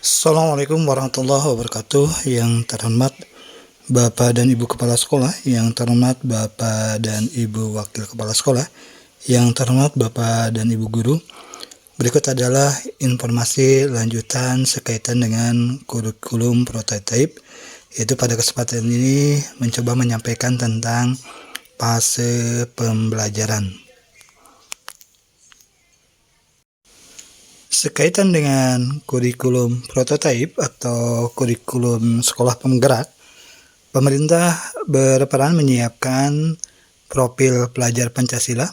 Assalamualaikum warahmatullahi wabarakatuh. Yang terhormat Bapak dan Ibu Kepala Sekolah, yang terhormat Bapak dan Ibu Wakil Kepala Sekolah, yang terhormat Bapak dan Ibu Guru. Berikut adalah informasi lanjutan sekaitan dengan kurikulum prototipe, yaitu pada kesempatan ini mencoba menyampaikan tentang fase pembelajaran. Sekaitan dengan kurikulum prototipe atau kurikulum sekolah penggerak, pemerintah berperan menyiapkan profil pelajar Pancasila,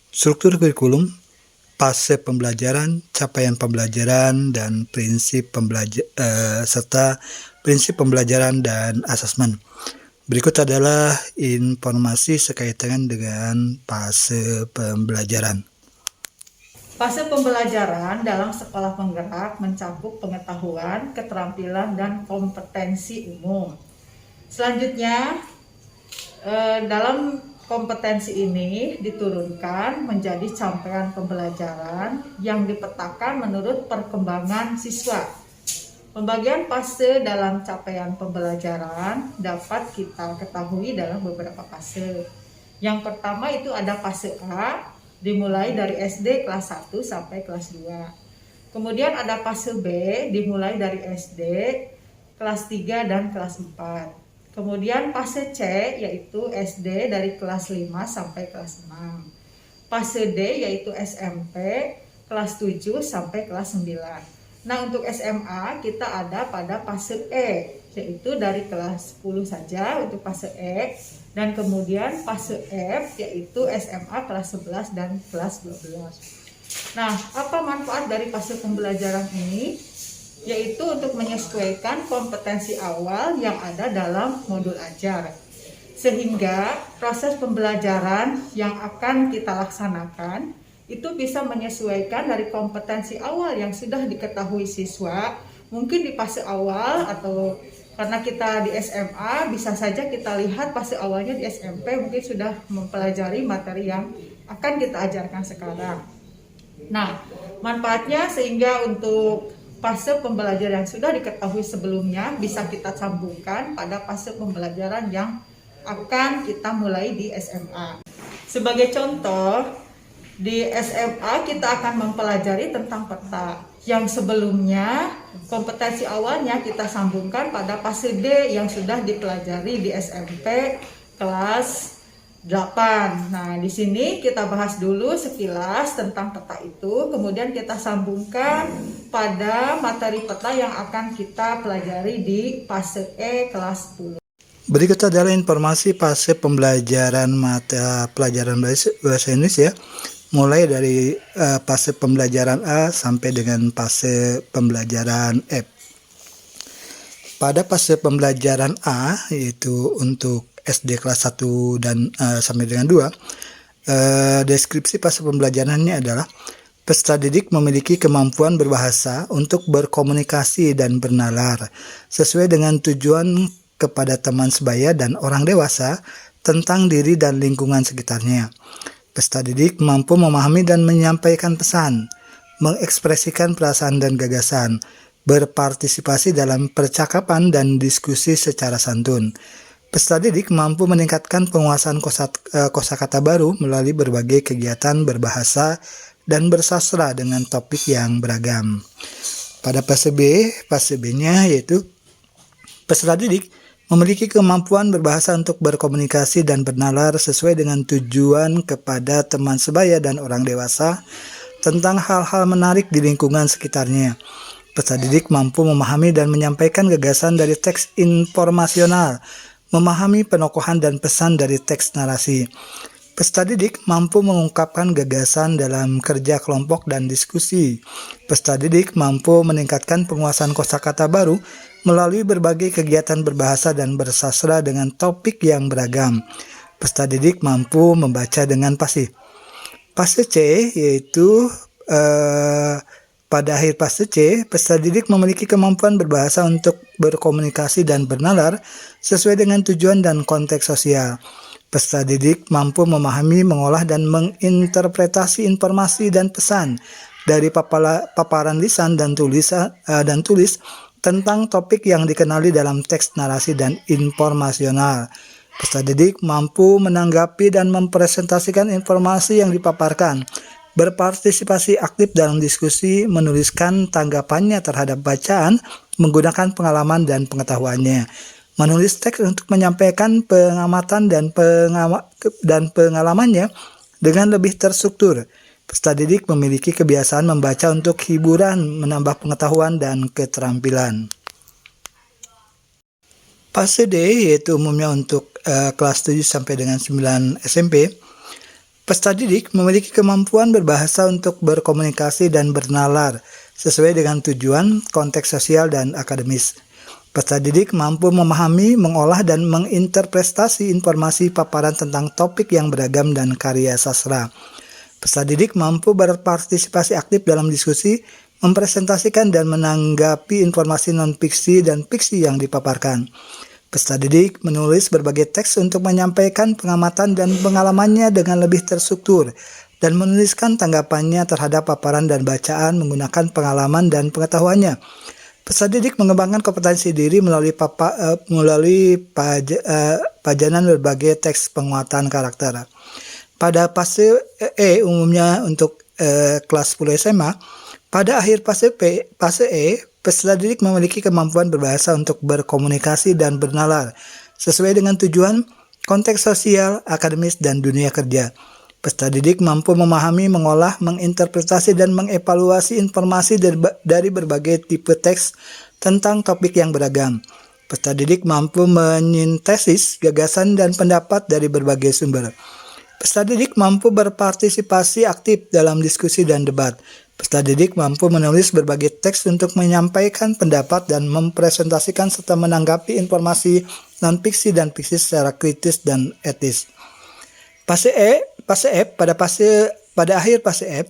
struktur kurikulum, fase pembelajaran, capaian pembelajaran, dan serta prinsip pembelajaran dan asesmen. Berikut adalah informasi sekaitan dengan fase pembelajaran. Fase pembelajaran dalam sekolah penggerak mencakup pengetahuan, keterampilan, dan kompetensi umum. Selanjutnya, dalam kompetensi ini diturunkan menjadi capaian pembelajaran yang dipetakan menurut perkembangan siswa. Pembagian fase dalam capaian pembelajaran dapat kita ketahui dalam beberapa fase. Yang pertama itu ada fase A, dimulai dari SD kelas 1 sampai kelas 2. Kemudian ada fase B, dimulai dari SD kelas 3 dan kelas 4. Kemudian fase C, yaitu SD dari kelas 5 sampai kelas 6. Fase D, yaitu SMP kelas 7 sampai kelas 9. Nah, untuk SMA kita ada pada fase E, yaitu dari kelas 10 saja untuk fase E. Dan kemudian fase F, yaitu SMA kelas 11 dan kelas 12. Nah, apa manfaat dari fase pembelajaran ini? Yaitu untuk menyesuaikan kompetensi awal yang ada dalam modul ajar. Sehingga proses pembelajaran yang akan kita laksanakan itu bisa menyesuaikan dari kompetensi awal yang sudah diketahui siswa. Mungkin di fase awal atau karena kita di SMA, bisa saja kita lihat fase awalnya di SMP mungkin sudah mempelajari materi yang akan kita ajarkan sekarang. Nah, manfaatnya sehingga untuk fase pembelajaran yang sudah diketahui sebelumnya bisa kita sambungkan pada fase pembelajaran yang akan kita mulai di SMA. Sebagai contoh, di SMA kita akan mempelajari tentang peta yang sebelumnya kompetensi awalnya kita sambungkan pada fase D yang sudah dipelajari di SMP kelas 8. Nah, di sini kita bahas dulu sekilas tentang peta itu, kemudian kita sambungkan pada materi peta yang akan kita pelajari di fase E kelas 10. Berikut adalah informasi fase pembelajaran mata pelajaran bahasa Indonesia, mulai dari fase pembelajaran A sampai dengan fase pembelajaran F. Pada fase pembelajaran A, yaitu untuk SD kelas 1 dan sampai dengan 2, deskripsi fase pembelajarannya adalah peserta didik memiliki kemampuan berbahasa untuk berkomunikasi dan bernalar sesuai dengan tujuan kepada teman sebaya dan orang dewasa tentang diri dan lingkungan sekitarnya. Peserta didik mampu memahami dan menyampaikan pesan, mengekspresikan perasaan dan gagasan, berpartisipasi dalam percakapan dan diskusi secara santun. Peserta didik mampu meningkatkan penguasaan kosakata baru melalui berbagai kegiatan berbahasa dan bersastra dengan topik yang beragam. Pada fase B-nya yaitu peserta didik memiliki kemampuan berbahasa untuk berkomunikasi dan bernalar sesuai dengan tujuan kepada teman sebaya dan orang dewasa tentang hal-hal menarik di lingkungan sekitarnya. Peserta didik mampu memahami dan menyampaikan gagasan dari teks informasional, memahami penokohan dan pesan dari teks narasi. Peserta didik mampu mengungkapkan gagasan dalam kerja kelompok dan diskusi. Peserta didik mampu meningkatkan penguasaan kosakata baru melalui berbagai kegiatan berbahasa dan bersastra dengan topik yang beragam. Peserta didik mampu membaca dengan fasih. Fase C, yaitu pada akhir fase C, peserta didik memiliki kemampuan berbahasa untuk berkomunikasi dan bernalar sesuai dengan tujuan dan konteks sosial. Peserta didik mampu memahami, mengolah, dan menginterpretasi informasi dan pesan dari paparan lisan dan tulis tentang topik yang dikenali dalam teks narasi dan informasional. Peserta didik mampu menanggapi dan mempresentasikan informasi yang dipaparkan, berpartisipasi aktif dalam diskusi, menuliskan tanggapannya terhadap bacaan menggunakan pengalaman dan pengetahuannya, menulis teks untuk menyampaikan pengamatan dan pengalamannya dengan lebih terstruktur. Peserta didik memiliki kebiasaan membaca untuk hiburan, menambah pengetahuan dan keterampilan. Fase D yaitu umumnya untuk kelas 7 sampai dengan 9 SMP. Peserta didik memiliki kemampuan berbahasa untuk berkomunikasi dan bernalar sesuai dengan tujuan, konteks sosial, dan akademis. Peserta didik mampu memahami, mengolah, dan menginterpretasi informasi paparan tentang topik yang beragam dan karya sastra. Peserta didik mampu berpartisipasi aktif dalam diskusi, mempresentasikan dan menanggapi informasi non-fiksi dan fiksi yang dipaparkan. Peserta didik menulis berbagai teks untuk menyampaikan pengamatan dan pengalamannya dengan lebih terstruktur, dan menuliskan tanggapannya terhadap paparan dan bacaan menggunakan pengalaman dan pengetahuannya. Peserta didik mengembangkan kompetensi diri melalui pajanan berbagai teks penguatan karakter. Pada fase E umumnya untuk kelas 10 SMA, pada akhir fase E, peserta didik memiliki kemampuan berbahasa untuk berkomunikasi dan bernalar sesuai dengan tujuan, konteks sosial, akademis, dan dunia kerja. Peserta didik mampu memahami, mengolah, menginterpretasi, dan mengevaluasi informasi dari berbagai tipe teks tentang topik yang beragam. Peserta didik mampu menyintesis gagasan dan pendapat dari berbagai sumber. Peserta didik mampu berpartisipasi aktif dalam diskusi dan debat. Peserta didik mampu menulis berbagai teks untuk menyampaikan pendapat dan mempresentasikan serta menanggapi informasi non-fiksi dan fiksi secara kritis dan etis. Pada akhir fase F,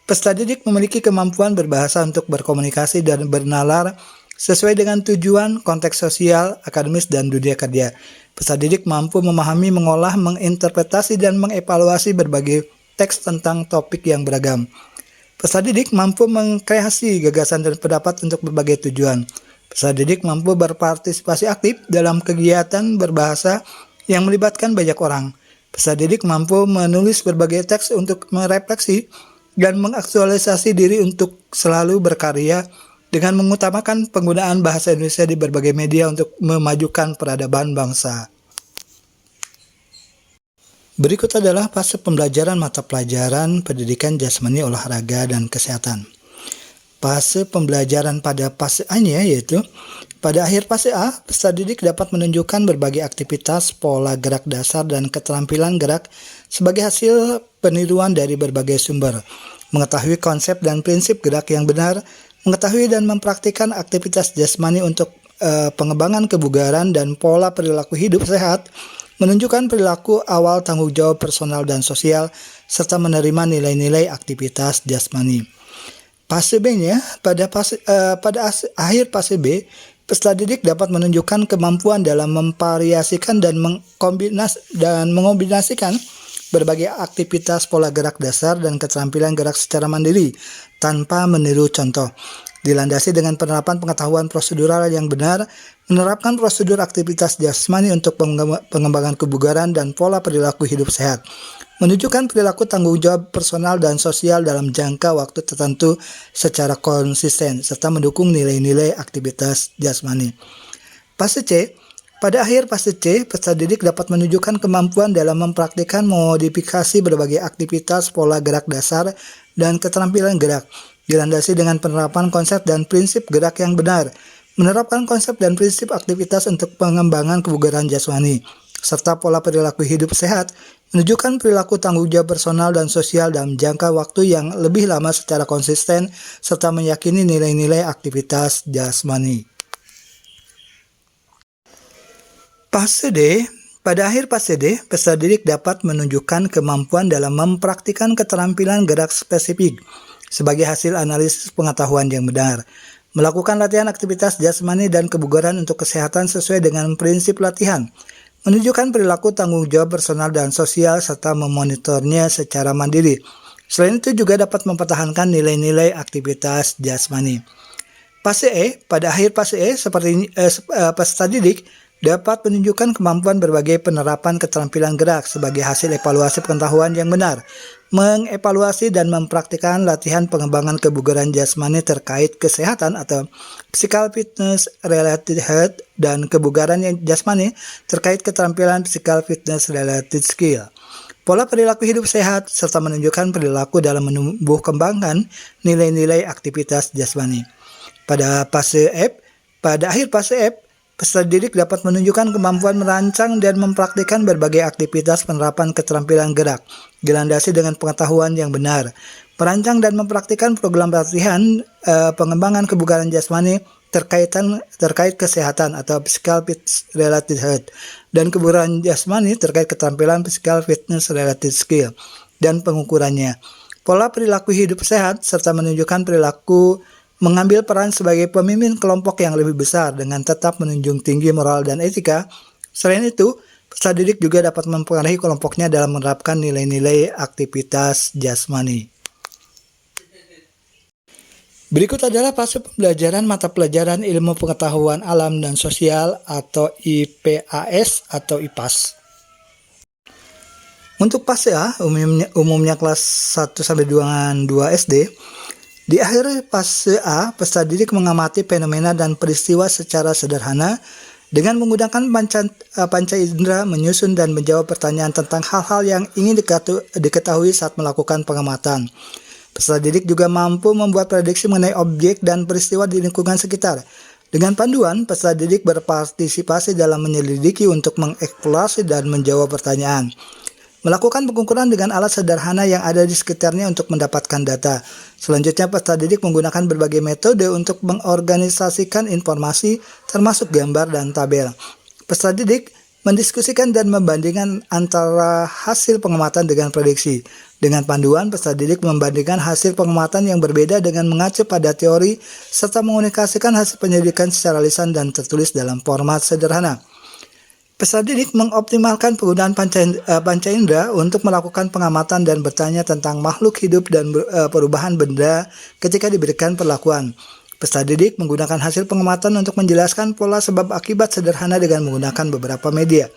peserta didik memiliki kemampuan berbahasa untuk berkomunikasi dan bernalar sesuai dengan tujuan, konteks sosial, akademis, dan dunia kerja. Peserta didik mampu memahami, mengolah, menginterpretasi, dan mengevaluasi berbagai teks tentang topik yang beragam. Peserta didik mampu mengkreasi gagasan dan pendapat untuk berbagai tujuan. Peserta didik mampu berpartisipasi aktif dalam kegiatan berbahasa yang melibatkan banyak orang. Peserta didik mampu menulis berbagai teks untuk merefleksi dan mengaktualisasi diri untuk selalu berkarya dengan mengutamakan penggunaan bahasa Indonesia di berbagai media untuk memajukan peradaban bangsa. Berikut adalah fase pembelajaran mata pelajaran pendidikan jasmani, olahraga, dan kesehatan. Fase pembelajaran pada fase A-nya yaitu pada akhir fase A, peserta didik dapat menunjukkan berbagai aktivitas, pola gerak dasar, dan keterampilan gerak sebagai hasil peniruan dari berbagai sumber, mengetahui konsep dan prinsip gerak yang benar, mengetahui dan mempraktikkan aktivitas jasmani untuk pengembangan kebugaran dan pola perilaku hidup sehat, menunjukkan perilaku awal tanggung jawab personal dan sosial, serta menerima nilai-nilai aktivitas jasmani. Fase B-nya, pada akhir fase B, peserta didik dapat menunjukkan kemampuan dalam memvariasikan dan mengombinasikan berbagai aktivitas pola gerak dasar dan keterampilan gerak secara mandiri tanpa meniru contoh. Dilandasi dengan penerapan pengetahuan prosedural yang benar, menerapkan prosedur aktivitas jasmani untuk pengembangan kebugaran dan pola perilaku hidup sehat, menunjukkan perilaku tanggung jawab personal dan sosial dalam jangka waktu tertentu secara konsisten, serta mendukung nilai-nilai aktivitas jasmani. Fase C. Pada akhir fase C, peserta didik dapat menunjukkan kemampuan dalam mempraktikkan modifikasi berbagai aktivitas pola gerak dasar dan keterampilan gerak, dilandasi dengan penerapan konsep dan prinsip gerak yang benar, menerapkan konsep dan prinsip aktivitas untuk pengembangan kebugaran jasmani, serta pola perilaku hidup sehat, menunjukkan perilaku tanggung jawab personal dan sosial dalam jangka waktu yang lebih lama secara konsisten, serta meyakini nilai-nilai aktivitas jasmani. Fase D. Pada akhir fase D, peserta didik dapat menunjukkan kemampuan dalam mempraktikkan keterampilan gerak spesifik sebagai hasil analisis pengetahuan yang benar, melakukan latihan aktivitas jasmani dan kebugaran untuk kesehatan sesuai dengan prinsip latihan, menunjukkan perilaku tanggung jawab personal dan sosial serta memonitornya secara mandiri, Selain itu juga dapat mempertahankan nilai-nilai aktivitas jasmani. Fase E, pada akhir fase E seperti peserta didik dapat menunjukkan kemampuan berbagai penerapan keterampilan gerak sebagai hasil evaluasi pengetahuan yang benar, mengevaluasi dan mempraktikkan latihan pengembangan kebugaran jasmani terkait kesehatan atau physical fitness related health, dan kebugaran yang jasmani terkait keterampilan physical fitness related skill. Pola perilaku hidup sehat, serta menunjukkan perilaku dalam menumbuh kembangkan nilai-nilai aktivitas jasmani. Pada akhir fase F, peserta didik dapat menunjukkan kemampuan merancang dan mempraktikkan berbagai aktivitas penerapan keterampilan gerak, dilandasi dengan pengetahuan yang benar, merancang dan mempraktikkan program latihan pengembangan kebugaran jasmani terkait kesehatan atau physical fitness related health, dan kebugaran jasmani terkait keterampilan physical fitness related skill dan pengukurannya. Pola perilaku hidup sehat serta menunjukkan perilaku mengambil peran sebagai pemimpin kelompok yang lebih besar dengan tetap menunjung tinggi moral dan etika. Selain itu, peserta didik juga dapat mempengaruhi kelompoknya dalam menerapkan nilai-nilai aktivitas jasmani. Berikut adalah fase pembelajaran mata pelajaran ilmu pengetahuan alam dan sosial atau IPAS atau IPAS. Untuk fase A, umumnya kelas 1-2 SD, di akhir fase A, peserta didik mengamati fenomena dan peristiwa secara sederhana dengan menggunakan panca indera, menyusun dan menjawab pertanyaan tentang hal-hal yang ingin diketahui saat melakukan pengamatan. Peserta didik juga mampu membuat prediksi mengenai objek dan peristiwa di lingkungan sekitar. Dengan panduan, peserta didik berpartisipasi dalam menyelidiki untuk mengeksplorasi dan menjawab pertanyaan. Melakukan pengukuran dengan alat sederhana yang ada di sekitarnya untuk mendapatkan data. Selanjutnya, peserta didik menggunakan berbagai metode untuk mengorganisasikan informasi, termasuk gambar dan tabel. Peserta didik mendiskusikan dan membandingkan antara hasil pengamatan dengan prediksi. Dengan panduan, peserta didik membandingkan hasil pengamatan yang berbeda dengan mengacu pada teori, serta mengomunikasikan hasil penyelidikan secara lisan dan tertulis dalam format sederhana. Peserta didik mengoptimalkan penggunaan panca indera untuk melakukan pengamatan dan bertanya tentang makhluk hidup dan perubahan benda ketika diberikan perlakuan. Peserta didik menggunakan hasil pengamatan untuk menjelaskan pola sebab akibat sederhana dengan menggunakan beberapa media.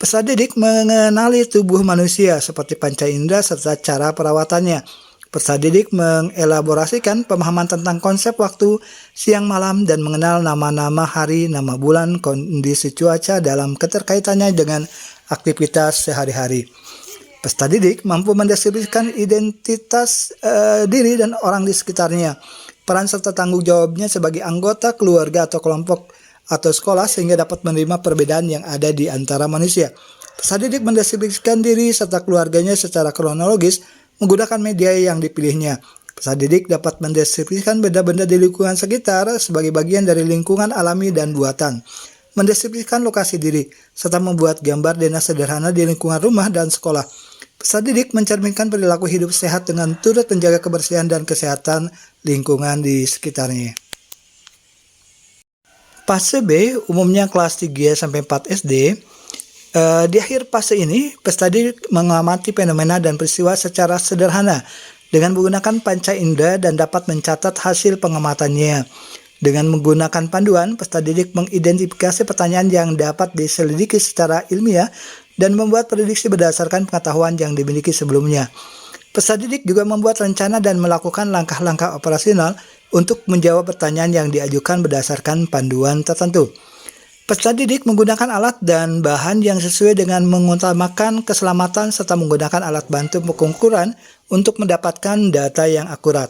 Peserta didik mengenali tubuh manusia seperti panca indera serta cara perawatannya. Peserta didik mengelaborasikan pemahaman tentang konsep waktu, siang malam, dan mengenal nama-nama hari, nama bulan, kondisi cuaca dalam keterkaitannya dengan aktivitas sehari-hari. Peserta didik mampu mendeskripsikan identitas diri dan orang di sekitarnya, peran serta tanggung jawabnya sebagai anggota keluarga atau kelompok atau sekolah sehingga dapat menerima perbedaan yang ada di antara manusia. Peserta didik mendeskripsikan diri serta keluarganya secara kronologis menggunakan media yang dipilihnya. Peserta didik dapat mendeskripsikan benda-benda di lingkungan sekitar sebagai bagian dari lingkungan alami dan buatan, mendeskripsikan lokasi diri, serta membuat gambar denah sederhana di lingkungan rumah dan sekolah. Peserta didik mencerminkan perilaku hidup sehat dengan turut menjaga kebersihan dan kesehatan lingkungan di sekitarnya. Fase B, umumnya kelas 3-4 SD. Di akhir fase ini, peserta didik mengamati fenomena dan peristiwa secara sederhana dengan menggunakan panca indera dan dapat mencatat hasil pengamatannya. Dengan menggunakan panduan, peserta didik mengidentifikasi pertanyaan yang dapat diselidiki secara ilmiah dan membuat prediksi berdasarkan pengetahuan yang dimiliki sebelumnya. Peserta didik juga membuat rencana dan melakukan langkah-langkah operasional untuk menjawab pertanyaan yang diajukan berdasarkan panduan tertentu. Peserta didik menggunakan alat dan bahan yang sesuai dengan mengutamakan keselamatan serta menggunakan alat bantu pengukuran untuk mendapatkan data yang akurat.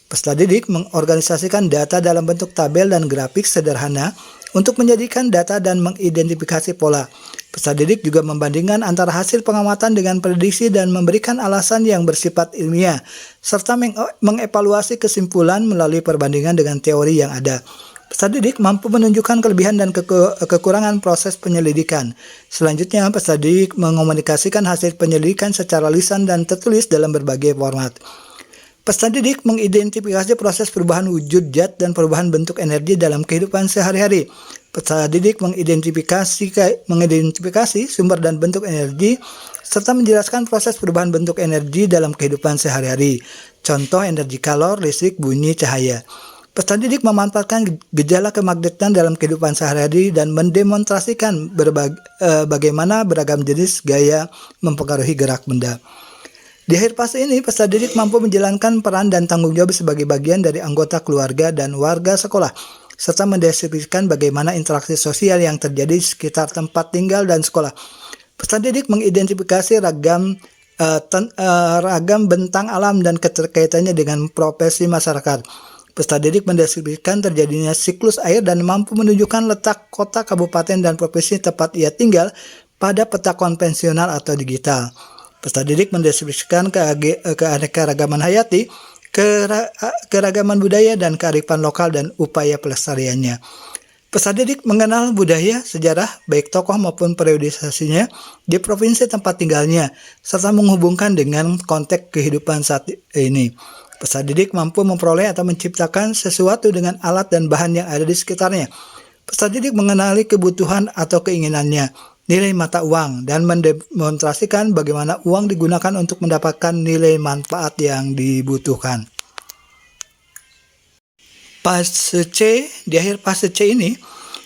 Peserta didik mengorganisasikan data dalam bentuk tabel dan grafik sederhana untuk menjadikan data dan mengidentifikasi pola. Peserta didik juga membandingkan antara hasil pengamatan dengan prediksi dan memberikan alasan yang bersifat ilmiah, serta mengevaluasi kesimpulan melalui perbandingan dengan teori yang ada. Peserta didik mampu menunjukkan kelebihan dan kekurangan proses penyelidikan. Selanjutnya, peserta didik mengomunikasikan hasil penyelidikan secara lisan dan tertulis dalam berbagai format. Peserta didik mengidentifikasi proses perubahan wujud zat dan perubahan bentuk energi dalam kehidupan sehari-hari. Peserta didik mengidentifikasi sumber dan bentuk energi serta menjelaskan proses perubahan bentuk energi dalam kehidupan sehari-hari. Contoh energi kalor, listrik, bunyi, cahaya. Peserta didik memanfaatkan gejala kemagnetan dalam kehidupan sehari-hari dan mendemonstrasikan bagaimana beragam jenis gaya mempengaruhi gerak benda. Di akhir fase ini, peserta didik mampu menjalankan peran dan tanggung jawab sebagai bagian dari anggota keluarga dan warga sekolah, serta mendeskripsikan bagaimana interaksi sosial yang terjadi di sekitar tempat tinggal dan sekolah. Peserta didik mengidentifikasi ragam bentang alam dan keterkaitannya dengan profesi masyarakat. Peserta didik mendeskripsikan terjadinya siklus air dan mampu menunjukkan letak kota, kabupaten, dan provinsi tempat ia tinggal pada peta konvensional atau digital. Peserta didik mendeskripsikan keanekaragaman hayati, keragaman budaya, dan kearifan lokal dan upaya pelestariannya. Peserta didik mengenal budaya, sejarah, baik tokoh maupun periodisasinya di provinsi tempat tinggalnya, serta menghubungkan dengan konteks kehidupan saat ini. Peserta didik mampu memperoleh atau menciptakan sesuatu dengan alat dan bahan yang ada di sekitarnya. Peserta didik mengenali kebutuhan atau keinginannya, nilai mata uang, dan mendemonstrasikan bagaimana uang digunakan untuk mendapatkan nilai manfaat yang dibutuhkan. Fase C, di akhir fase C ini,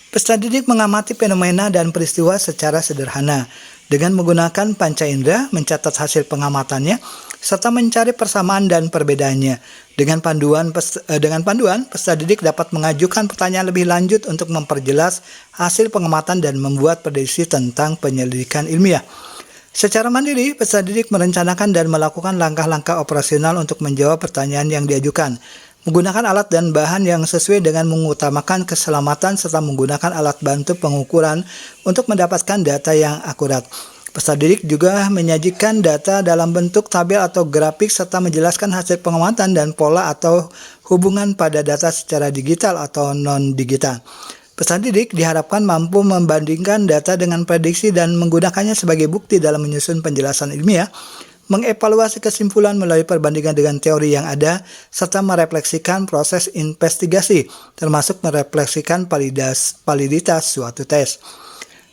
peserta didik mengamati fenomena dan peristiwa secara sederhana dengan menggunakan panca indera, mencatat hasil pengamatannya, serta mencari persamaan dan perbedaannya. Dengan panduan, peserta didik dapat mengajukan pertanyaan lebih lanjut untuk memperjelas hasil pengamatan dan membuat prediksi tentang penyelidikan ilmiah. Secara mandiri, peserta didik merencanakan dan melakukan langkah-langkah operasional untuk menjawab pertanyaan yang diajukan, menggunakan alat dan bahan yang sesuai dengan mengutamakan keselamatan serta menggunakan alat bantu pengukuran untuk mendapatkan data yang akurat. Peserta didik juga menyajikan data dalam bentuk tabel atau grafik serta menjelaskan hasil pengamatan dan pola atau hubungan pada data secara digital atau non-digital. Peserta didik diharapkan mampu membandingkan data dengan prediksi dan menggunakannya sebagai bukti dalam menyusun penjelasan ilmiah, mengevaluasi kesimpulan melalui perbandingan dengan teori yang ada, serta merefleksikan proses investigasi, termasuk merefleksikan validitas suatu tes.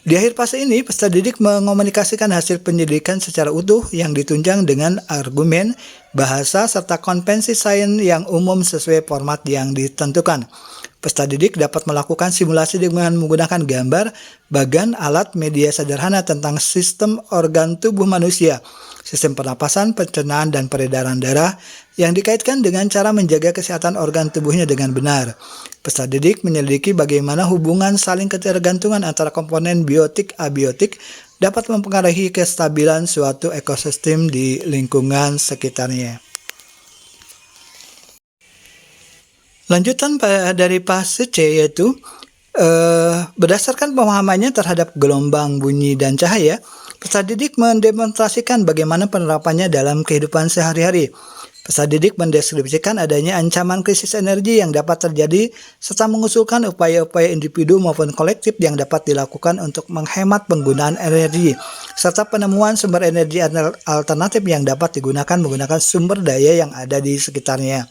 Di akhir fase ini, peserta didik mengomunikasikan hasil penyelidikan secara utuh yang ditunjang dengan argumen, bahasa, serta konvensi sains yang umum sesuai format yang ditentukan. Peserta didik dapat melakukan simulasi dengan menggunakan gambar, bagan, alat, media sederhana tentang sistem organ tubuh manusia, sistem pernapasan, pencernaan, dan peredaran darah yang dikaitkan dengan cara menjaga kesehatan organ tubuhnya dengan benar. Peserta didik menyelidiki bagaimana hubungan saling ketergantungan antara komponen biotik-abiotik dapat mempengaruhi kestabilan suatu ekosistem di lingkungan sekitarnya. Lanjutan dari fase C yaitu berdasarkan pemahamannya terhadap gelombang, bunyi, dan cahaya, peserta didik mendemonstrasikan bagaimana penerapannya dalam kehidupan sehari-hari. Peserta didik mendeskripsikan adanya ancaman krisis energi yang dapat terjadi serta mengusulkan upaya-upaya individu maupun kolektif yang dapat dilakukan untuk menghemat penggunaan energi serta penemuan sumber energi alternatif yang dapat digunakan menggunakan sumber daya yang ada di sekitarnya.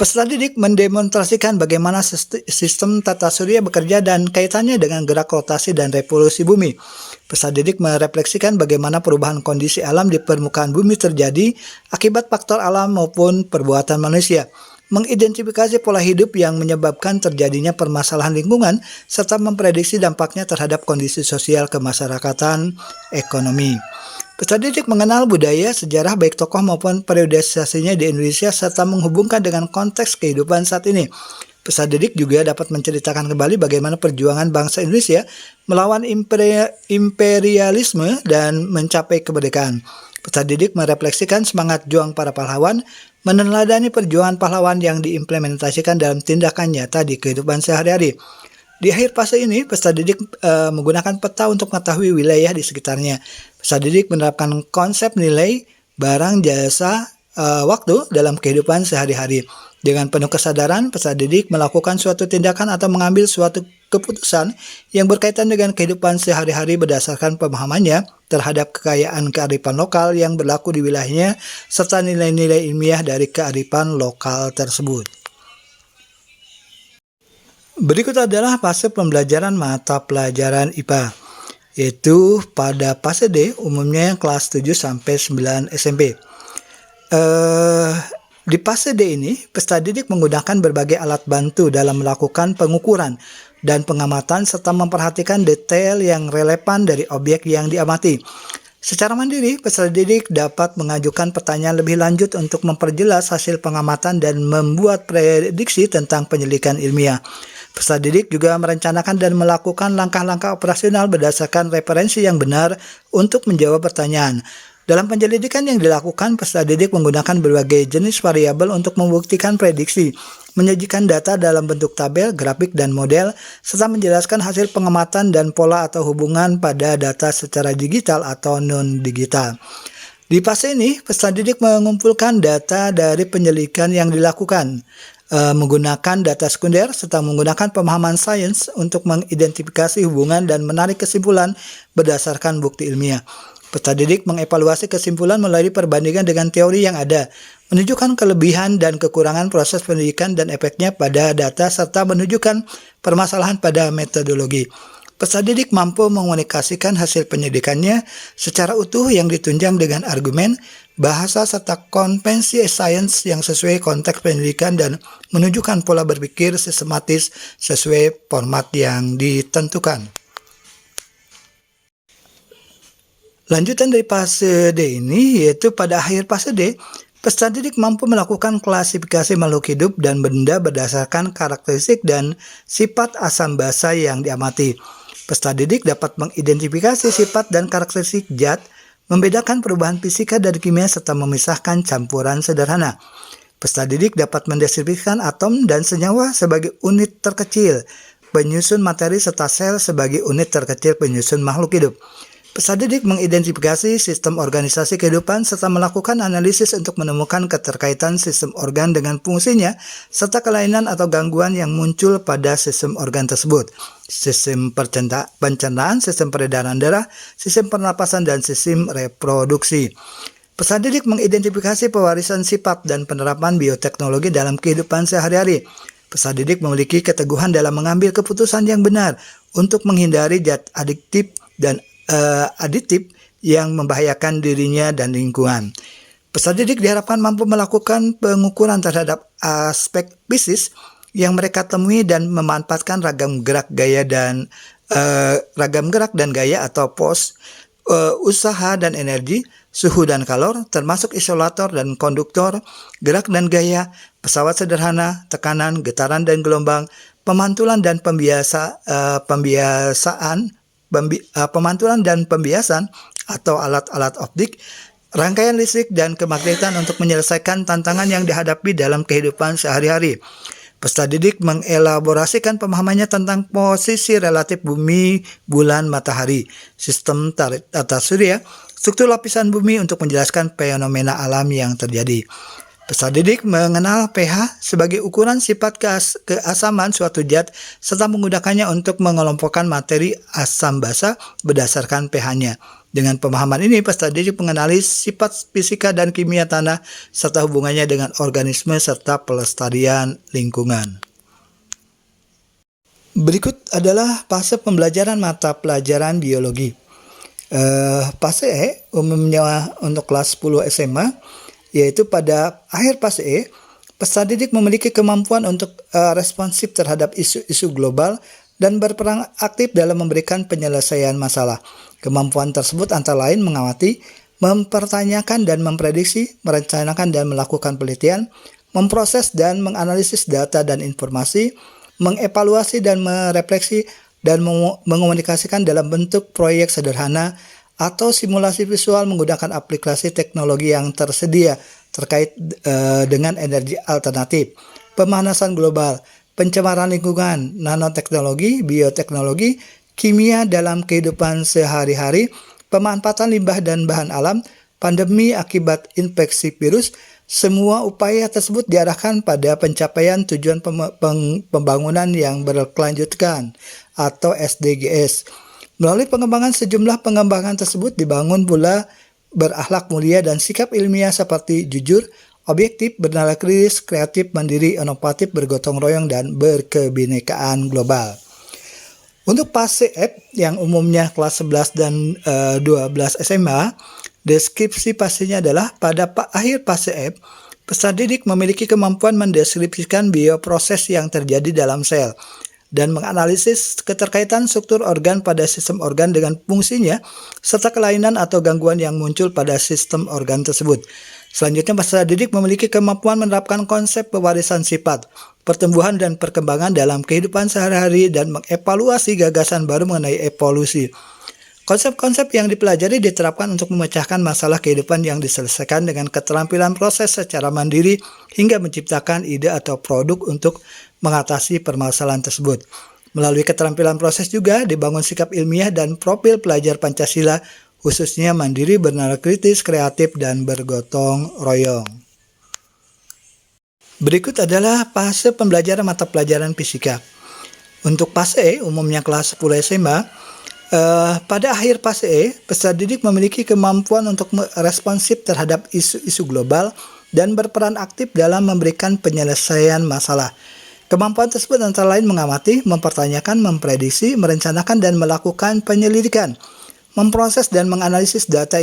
Peserta didik mendemonstrasikan bagaimana sistem tata surya bekerja dan kaitannya dengan gerak rotasi dan revolusi bumi. Peserta didik merefleksikan bagaimana perubahan kondisi alam di permukaan bumi terjadi akibat faktor alam maupun perbuatan manusia. Mengidentifikasi pola hidup yang menyebabkan terjadinya permasalahan lingkungan serta memprediksi dampaknya terhadap kondisi sosial kemasyarakatan ekonomi. Peserta didik mengenal budaya, sejarah baik tokoh maupun periodisasinya di Indonesia serta menghubungkan dengan konteks kehidupan saat ini. Peserta didik juga dapat menceritakan kembali bagaimana perjuangan bangsa Indonesia melawan imperialisme dan mencapai kemerdekaan. Peserta didik merefleksikan semangat juang para pahlawan, meneladani perjuangan pahlawan yang diimplementasikan dalam tindakan nyata di kehidupan sehari-hari. Di akhir fase ini, peserta didik menggunakan peta untuk mengetahui wilayah di sekitarnya. Peserta didik menerapkan konsep nilai, barang, jasa, waktu dalam kehidupan sehari-hari. Dengan penuh kesadaran, peserta didik melakukan suatu tindakan atau mengambil suatu keputusan yang berkaitan dengan kehidupan sehari-hari berdasarkan pemahamannya terhadap kekayaan kearifan lokal yang berlaku di wilayahnya serta nilai-nilai ilmiah dari kearifan lokal tersebut. Berikut adalah fase pembelajaran mata pelajaran IPA, yaitu pada fase D umumnya kelas 7 sampai 9 SMP. Di fase D ini, peserta didik menggunakan berbagai alat bantu dalam melakukan pengukuran dan pengamatan serta memperhatikan detail yang relevan dari objek yang diamati. Secara mandiri, peserta didik dapat mengajukan pertanyaan lebih lanjut untuk memperjelas hasil pengamatan dan membuat prediksi tentang penyelidikan ilmiah. Peserta didik juga merencanakan dan melakukan langkah-langkah operasional berdasarkan referensi yang benar untuk menjawab pertanyaan. Dalam penyelidikan yang dilakukan, peserta didik menggunakan berbagai jenis variabel untuk membuktikan prediksi, menyajikan data dalam bentuk tabel, grafik, dan model, serta menjelaskan hasil pengamatan dan pola atau hubungan pada data secara digital atau non-digital. Di fase ini, peserta didik mengumpulkan data dari penyelidikan yang dilakukan, menggunakan data sekunder, serta menggunakan pemahaman sains untuk mengidentifikasi hubungan dan menarik kesimpulan berdasarkan bukti ilmiah. Peserta didik mengevaluasi kesimpulan melalui perbandingan dengan teori yang ada, menunjukkan kelebihan dan kekurangan proses pendidikan dan efeknya pada data, serta menunjukkan permasalahan pada metodologi. Peserta didik mampu mengomunikasikan hasil penyidikannya secara utuh yang ditunjang dengan argumen, bahasa, serta konvensi sains yang sesuai konteks pendidikan dan menunjukkan pola berpikir sistematis sesuai format yang ditentukan. Lanjutan dari fase D ini, yaitu pada akhir fase D, peserta didik mampu melakukan klasifikasi makhluk hidup dan benda berdasarkan karakteristik dan sifat asam basa yang diamati. Peserta didik dapat mengidentifikasi sifat dan karakteristik zat, membedakan perubahan fisika dan kimia, serta memisahkan campuran sederhana. Peserta didik dapat mendeskripsikan atom dan senyawa sebagai unit terkecil penyusun materi, serta sel sebagai unit terkecil penyusun makhluk hidup. Peserta didik mengidentifikasi sistem organisasi kehidupan serta melakukan analisis untuk menemukan keterkaitan sistem organ dengan fungsinya serta kelainan atau gangguan yang muncul pada sistem organ tersebut. Sistem pencernaan, sistem peredaran darah, sistem pernapasan, dan sistem reproduksi. Peserta didik mengidentifikasi pewarisan sifat dan penerapan bioteknologi dalam kehidupan sehari-hari. Peserta didik memiliki keteguhan dalam mengambil keputusan yang benar untuk menghindari zat aditif yang membahayakan dirinya dan lingkungan. Peserta didik diharapkan mampu melakukan pengukuran terhadap aspek bisnis yang mereka temui dan memanfaatkan ragam gerak dan gaya atau pos, usaha dan energi, suhu dan kalor, termasuk isolator dan konduktor, gerak dan gaya, pesawat sederhana, tekanan, getaran dan gelombang, pemantulan dan pembiasan atau alat-alat optik, rangkaian listrik dan kemagnetan untuk menyelesaikan tantangan yang dihadapi dalam kehidupan sehari-hari. Peserta didik mengelaborasikan pemahamannya tentang posisi relatif bumi, bulan, matahari, sistem tata surya, struktur lapisan bumi untuk menjelaskan fenomena alam yang terjadi. Peserta didik mengenal pH sebagai ukuran sifat keasaman suatu zat serta menggunakannya untuk mengelompokkan materi asam basa berdasarkan pH-nya. Dengan pemahaman ini, peserta didik mengenali sifat fisika dan kimia tanah serta hubungannya dengan organisme serta pelestarian lingkungan. Berikut adalah fase pembelajaran mata pelajaran biologi. Fase E umumnya untuk kelas 10 SMA, yaitu pada akhir fase E, peserta didik memiliki kemampuan untuk responsif terhadap isu-isu global dan berperan aktif dalam memberikan penyelesaian masalah. Kemampuan tersebut antara lain mengamati, mempertanyakan dan memprediksi, merencanakan dan melakukan penelitian, memproses dan menganalisis data dan informasi, mengevaluasi dan merefleksi, dan mengomunikasikan dalam bentuk proyek sederhana atau simulasi visual menggunakan aplikasi teknologi yang tersedia terkait dengan energi alternatif, pemanasan global, pencemaran lingkungan, nanoteknologi, bioteknologi, kimia dalam kehidupan sehari-hari, pemanfaatan limbah dan bahan alam, pandemi akibat infeksi virus. Semua upaya tersebut diarahkan pada pencapaian tujuan pembangunan yang berkelanjutan atau SDGs. Melalui pengembangan sejumlah pengembangan tersebut dibangun pula berakhlak mulia dan sikap ilmiah seperti jujur, objektif, bernalar kritis, kreatif, mandiri, inovatif, bergotong royong, dan berkebinekaan global. Untuk fase F yang umumnya kelas 11 dan 12 SMA, deskripsi fasenya adalah pada akhir fase F, peserta didik memiliki kemampuan mendeskripsikan bioproses yang terjadi dalam sel dan menganalisis keterkaitan struktur organ pada sistem organ dengan fungsinya, serta kelainan atau gangguan yang muncul pada sistem organ tersebut. Selanjutnya, peserta didik memiliki kemampuan menerapkan konsep pewarisan sifat, pertumbuhan dan perkembangan dalam kehidupan sehari-hari dan mengevaluasi gagasan baru mengenai evolusi. Konsep-konsep yang dipelajari diterapkan untuk memecahkan masalah kehidupan yang diselesaikan dengan keterampilan proses secara mandiri hingga menciptakan ide atau produk untuk mengatasi permasalahan tersebut. Melalui keterampilan proses juga dibangun sikap ilmiah dan profil pelajar Pancasila, khususnya mandiri, bernalar kritis, kreatif, dan bergotong royong. Berikut adalah fase pembelajaran mata pelajaran fisika. Untuk fase E, umumnya kelas 10 SMA, pada akhir fase E, peserta didik memiliki kemampuan untuk responsif terhadap isu-isu global dan berperan aktif dalam memberikan penyelesaian masalah. Kemampuan tersebut antara lain mengamati, mempertanyakan, memprediksi, merencanakan, dan melakukan penyelidikan, memproses dan menganalisis data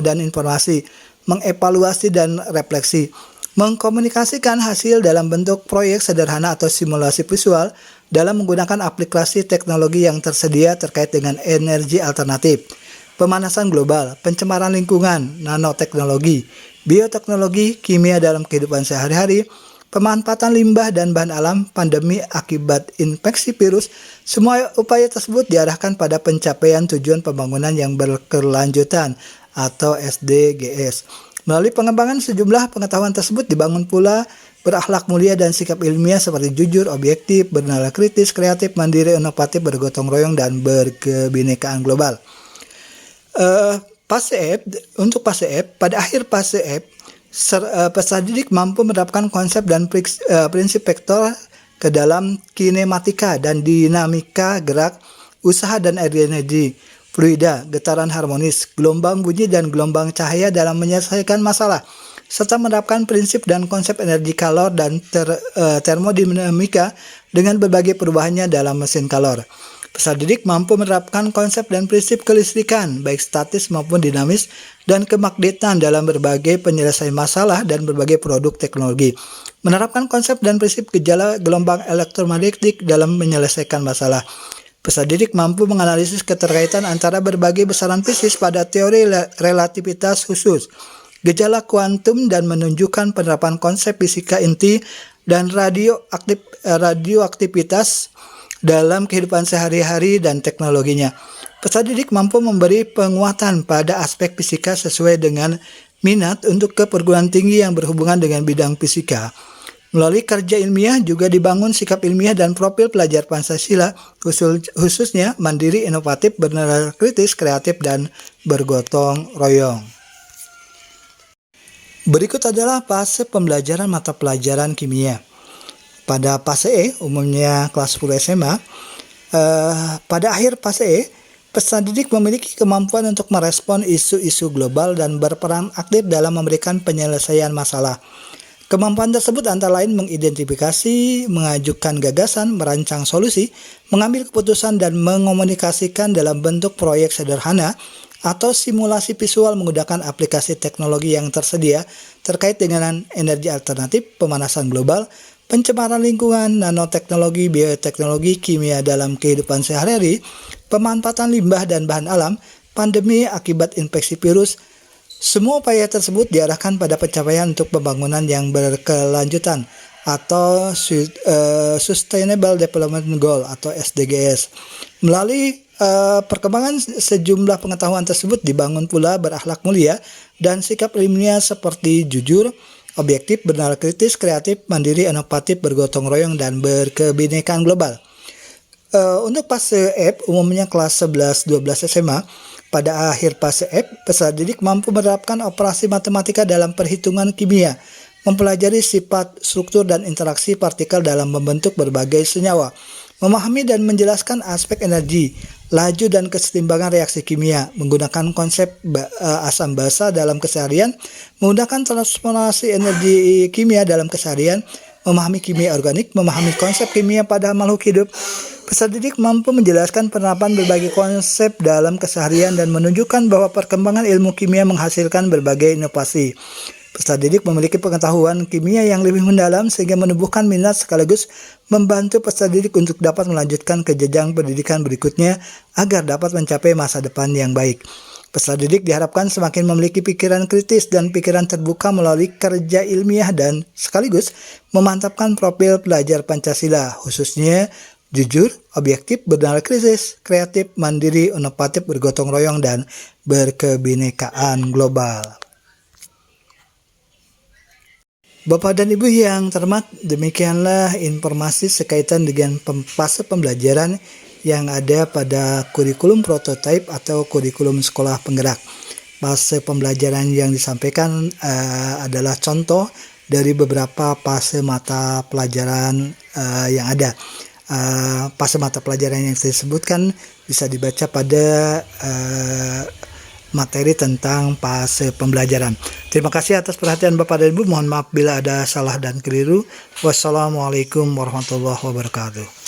dan informasi, mengevaluasi dan refleksi, mengkomunikasikan hasil dalam bentuk proyek sederhana atau simulasi visual dalam menggunakan aplikasi teknologi yang tersedia terkait dengan energi alternatif, pemanasan global, pencemaran lingkungan, nanoteknologi, bioteknologi, kimia dalam kehidupan sehari-hari, pemanfaatan limbah dan bahan alam, pandemi akibat infeksi virus. Semua upaya tersebut diarahkan pada pencapaian tujuan pembangunan yang berkelanjutan atau SDGs. Melalui pengembangan sejumlah pengetahuan tersebut dibangun pula berakhlak mulia dan sikap ilmiah seperti jujur, objektif, bernalar kritis, kreatif, mandiri, inovatif, bergotong royong, dan berkebinekaan global. Untuk fase F, pada akhir fase F, peserta didik mampu menerapkan konsep dan prinsip vektor ke dalam kinematika dan dinamika gerak, usaha dan energi, fluida, getaran harmonis, gelombang bunyi dan gelombang cahaya dalam menyelesaikan masalah, serta menerapkan prinsip dan konsep energi kalor dan termodinamika dengan berbagai perubahannya dalam mesin kalor. Peserta didik mampu menerapkan konsep dan prinsip kelistrikan, baik statis maupun dinamis, dan kemagnetan dalam berbagai penyelesaian masalah dan berbagai produk teknologi. Menerapkan konsep dan prinsip gejala gelombang elektromagnetik dalam menyelesaikan masalah. Peserta didik mampu menganalisis keterkaitan antara berbagai besaran fisik pada teori relativitas khusus, gejala kuantum, dan menunjukkan penerapan konsep fisika inti dan radioaktivitas dalam kehidupan sehari-hari dan teknologinya. Peserta didik mampu memberi penguatan pada aspek fisika sesuai dengan minat untuk ke perguruan tinggi yang berhubungan dengan bidang fisika. Melalui kerja ilmiah juga dibangun sikap ilmiah dan profil pelajar Pancasila, khususnya mandiri, inovatif, bernalar kritis, kreatif, dan bergotong royong. Berikut adalah fase pembelajaran mata pelajaran kimia. Pada fase E, umumnya kelas 10 SMA, pada akhir fase E, peserta didik memiliki kemampuan untuk merespon isu-isu global dan berperan aktif dalam memberikan penyelesaian masalah. Kemampuan tersebut antara lain mengidentifikasi, mengajukan gagasan, merancang solusi, mengambil keputusan, dan mengomunikasikan dalam bentuk proyek sederhana atau simulasi visual menggunakan aplikasi teknologi yang tersedia terkait dengan energi alternatif, pemanasan global, pencemaran lingkungan, nanoteknologi, bioteknologi, kimia dalam kehidupan sehari-hari, pemanfaatan limbah dan bahan alam, pandemi akibat infeksi virus. Semua upaya tersebut diarahkan pada pencapaian untuk pembangunan yang berkelanjutan atau Sustainable Development Goal atau SDGs. Melalui perkembangan sejumlah pengetahuan tersebut dibangun pula berakhlak mulia dan sikap ilmiah seperti jujur, objektif, bernalar kritis, kreatif, mandiri, inovatif, bergotong royong, dan berkebinekaan global. Untuk fase F, umumnya kelas 11-12 SMA, pada akhir fase F, peserta didik mampu menerapkan operasi matematika dalam perhitungan kimia, mempelajari sifat, struktur, dan interaksi partikel dalam membentuk berbagai senyawa, Memahami dan menjelaskan aspek energi, laju dan kesetimbangan reaksi kimia, menggunakan konsep asam basa dalam keseharian, menggunakan transformasi energi kimia dalam keseharian, memahami kimia organik, memahami konsep kimia pada makhluk hidup. Peserta didik mampu menjelaskan penerapan berbagai konsep dalam keseharian dan menunjukkan bahwa perkembangan ilmu kimia menghasilkan berbagai inovasi. Peserta didik memiliki pengetahuan kimia yang lebih mendalam sehingga menumbuhkan minat sekaligus membantu peserta didik untuk dapat melanjutkan ke jenjang pendidikan berikutnya agar dapat mencapai masa depan yang baik. Peserta didik diharapkan semakin memiliki pikiran kritis dan pikiran terbuka melalui kerja ilmiah dan sekaligus memantapkan profil pelajar Pancasila, khususnya jujur, objektif, bernalar kritis, kreatif, mandiri, inovatif, bergotong royong, dan berkebinekaan global. Bapak dan Ibu yang terhormat, demikianlah informasi sekaitan dengan fase pembelajaran yang ada pada kurikulum prototipe atau kurikulum sekolah penggerak. Fase pembelajaran yang disampaikan adalah contoh dari beberapa fase mata pelajaran yang ada. Fase mata pelajaran yang saya sebutkan bisa dibaca pada materi tentang fase pembelajaran. Terima kasih atas perhatian Bapak dan Ibu. Mohon maaf bila ada salah dan keliru. Wassalamualaikum warahmatullahi wabarakatuh.